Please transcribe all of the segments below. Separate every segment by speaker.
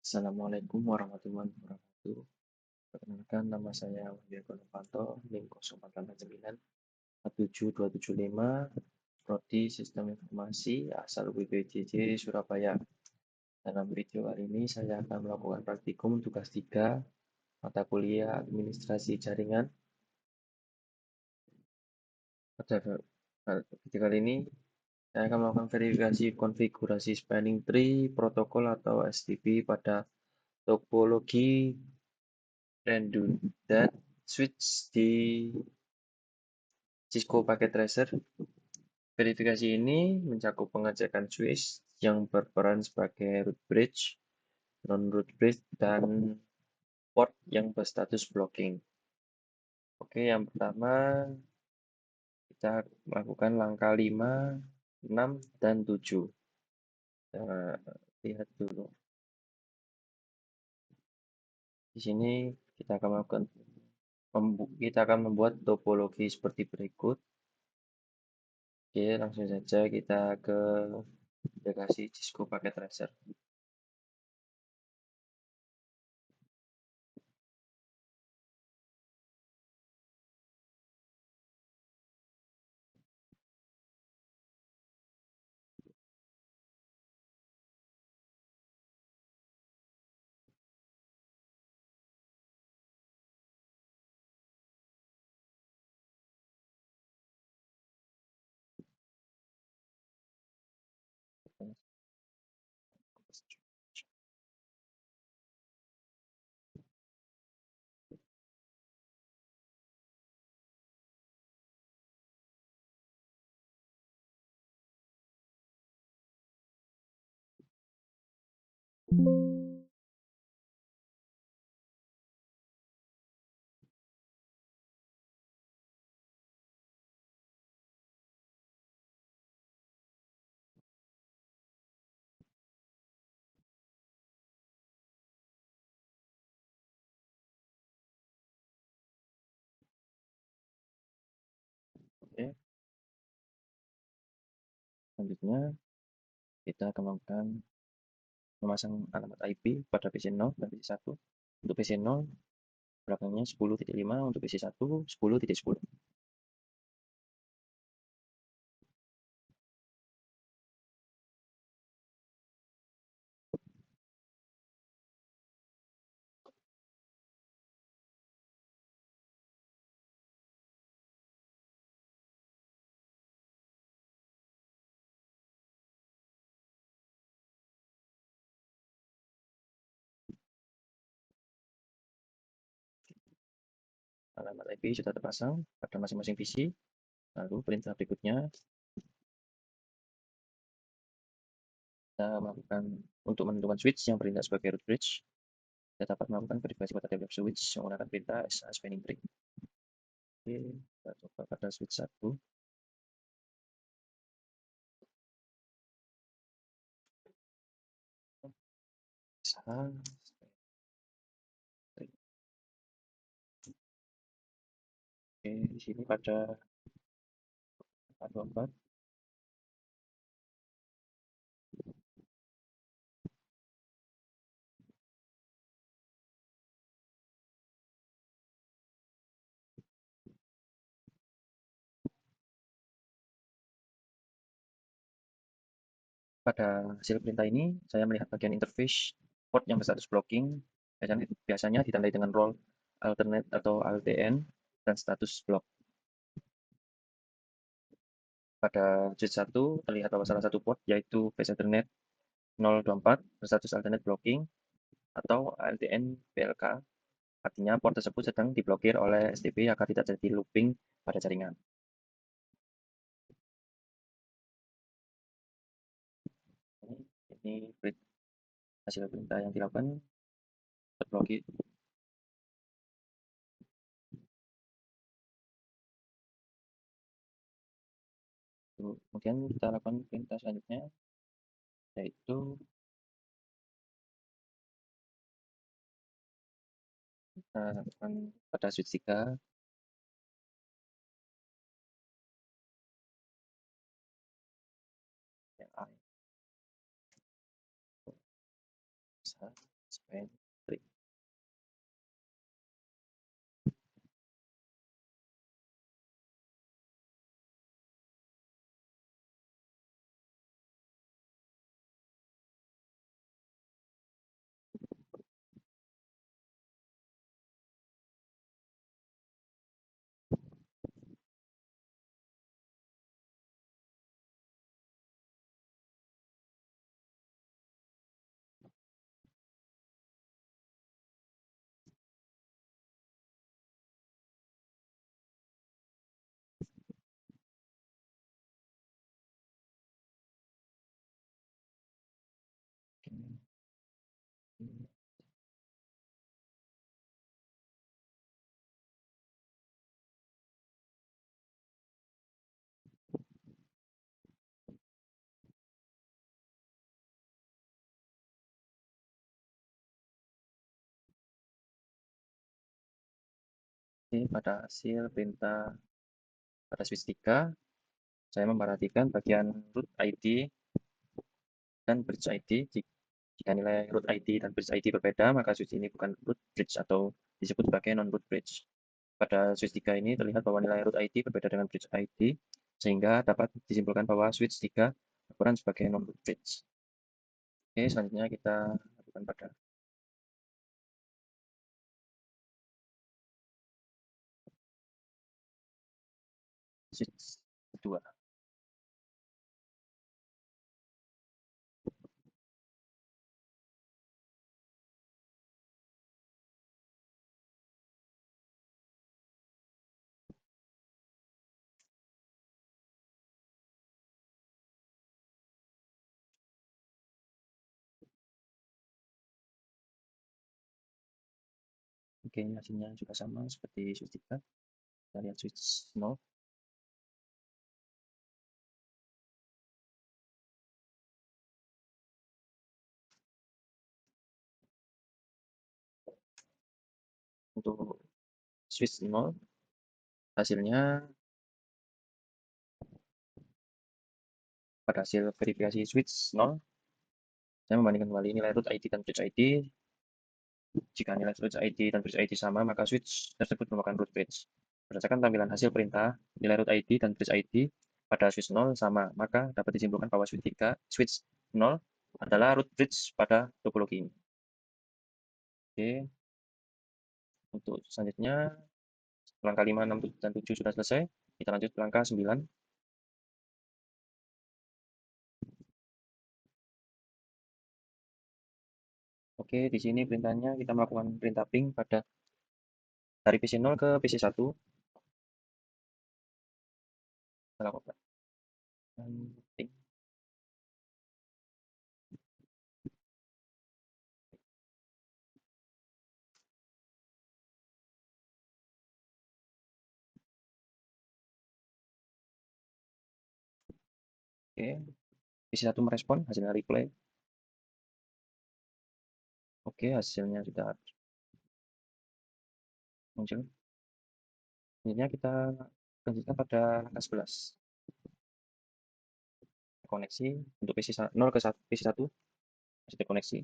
Speaker 1: Assalamualaikum warahmatullahi wabarakatuh. Perkenalkan nama saya Wahyu Eko Novanto, NIM 04889 Prodi Sistem Informasi asal UPBJJ Surabaya. Dalam video kali ini saya akan melakukan praktikum tugas 3 mata kuliah administrasi jaringan. Pada video kali ini saya akan melakukan verifikasi konfigurasi spanning tree protokol atau STP pada topologi redundant switch di Cisco Packet Tracer. Verifikasi ini mencakup pengecekan switch yang berperan sebagai root bridge, non-root bridge, dan port yang berstatus blocking. Oke, yang pertama kita melakukan langkah 5, 6, dan 7. Kita lihat dulu. Di sini kita akan membuat topologi seperti berikut. Oke, langsung saja kita ke aplikasi Cisco Packet Tracer. Oke, selanjutnya kita akan melakukan memasang alamat IP pada PC 0 dan PC 1. Untuk PC 0, belakangnya 10.5, untuk PC 1, 10.10. Alamat IP sudah terpasang pada masing-masing PC. Lalu perintah berikutnya, kita melakukan untuk menentukan switch yang bertindak sebagai root bridge. Kita dapat melakukan verifikasi pada tablet switch menggunakan perintah SA spanning tree. Oke, kita coba pada switch 1. SA. Oke, di sini pada 424. Pada hasil perintah ini, saya melihat bagian interface port yang berstatus blocking, biasanya ditandai dengan role alternate atau LTN, dan status block. Pada switch 1, terlihat bahwa salah satu port, yaitu base Ethernet 024, berstatus alternate blocking, atau LTN BLK, artinya port tersebut sedang diblokir oleh STP agar tidak terjadi looping pada jaringan. Ini hasil perintah yang dilakukan terblokir. Kemudian kita lakukan perintah selanjutnya, yaitu kita lakukan pada switch 3. Ya, bisa. Span 3. Oke, pada hasil perintah pada switch 3, saya memperhatikan bagian root ID dan bridge ID. Jika nilai root ID dan bridge ID berbeda, maka switch ini bukan root bridge atau disebut sebagai non-root bridge. Pada switch 3 ini terlihat bahwa nilai root ID berbeda dengan bridge ID, sehingga dapat disimpulkan bahwa switch 3 berperan sebagai non-root bridge. Oke, selanjutnya kita lakukan pada switch kedua. Oke, ini hasilnya juga sama seperti switch 3. Kita lihat switch 0. Untuk switch 0, hasilnya pada hasil verifikasi switch 0, saya membandingkan kembali nilai root ID dan bridge ID. Jika nilai root ID dan bridge ID sama, maka switch tersebut merupakan root bridge. Berdasarkan tampilan hasil perintah, nilai root ID dan bridge ID pada switch 0 sama, maka dapat disimpulkan bahwa switch 0 adalah root bridge pada topologi ini. Oke, untuk selanjutnya, langkah 5, 6, dan 7 sudah selesai. Kita lanjut ke langkah 9. Oke, di sini perintahnya kita melakukan perintah ping pada dari PC0 ke PC1. Kita lakukan ping. Oke, PC1 merespon hasilnya replay. Oke, hasilnya sudah muncul. Selanjutnya kita lanjutkan pada langkah 11. Koneksi untuk PC0 ke PC1 masih terkoneksi.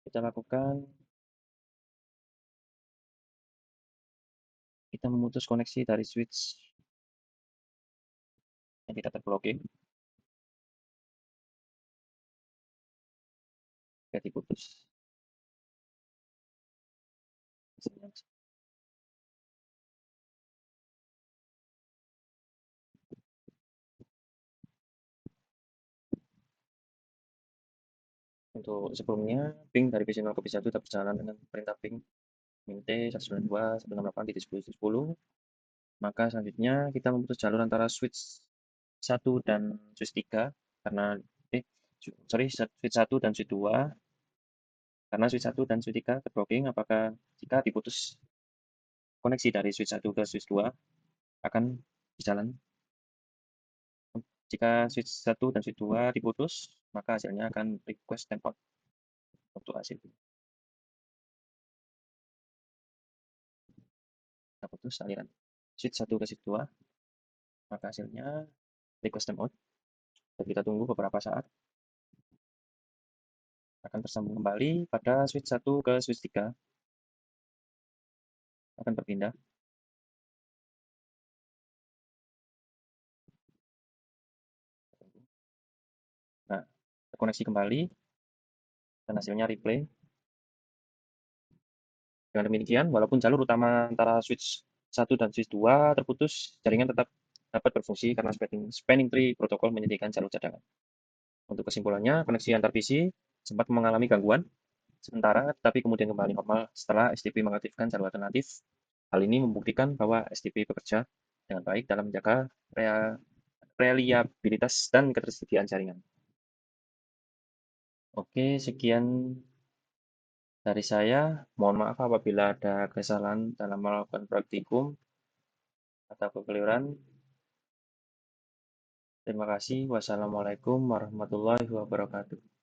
Speaker 1: Kita lakukan, kita memutus koneksi dari switch yang tidak terblokir. Kita diputus. Untuk sebelumnya, ping dari PC0 ke PC1 tetap berjalan dengan perintah ping int 192, 168, 10, maka selanjutnya kita memutus jalur antara switch 1 dan switch 3 karena switch 1 dan switch 2 karena switch 1 dan switch 3 terblocking. Apakah jika diputus koneksi dari switch 1 ke switch 2 akan berjalan? Jika switch 1 dan switch 2 diputus, maka hasilnya akan request timeout untuk hasil. Kita putus aliran switch 1 ke switch 2, maka hasilnya request timeout. Dan kita tunggu beberapa saat akan tersambung kembali pada switch 1 ke switch 3, akan berpindah. Nah, terkoneksi kembali dan hasilnya replay. Dengan demikian, walaupun jalur utama antara switch 1 dan switch 2 terputus, jaringan tetap dapat berfungsi karena spanning tree protokol menyediakan jalur cadangan. Untuk kesimpulannya, koneksi antar PC sempat mengalami gangguan sementara, tetapi kemudian kembali normal setelah STP mengaktifkan jalur alternatif. Hal ini membuktikan bahwa STP bekerja dengan baik dalam menjaga reliabilitas dan ketersediaan jaringan. Oke, sekian dari saya. Mohon maaf apabila ada kesalahan dalam melakukan praktikum atau kekeliruan. Terima kasih. Wassalamualaikum warahmatullahi wabarakatuh.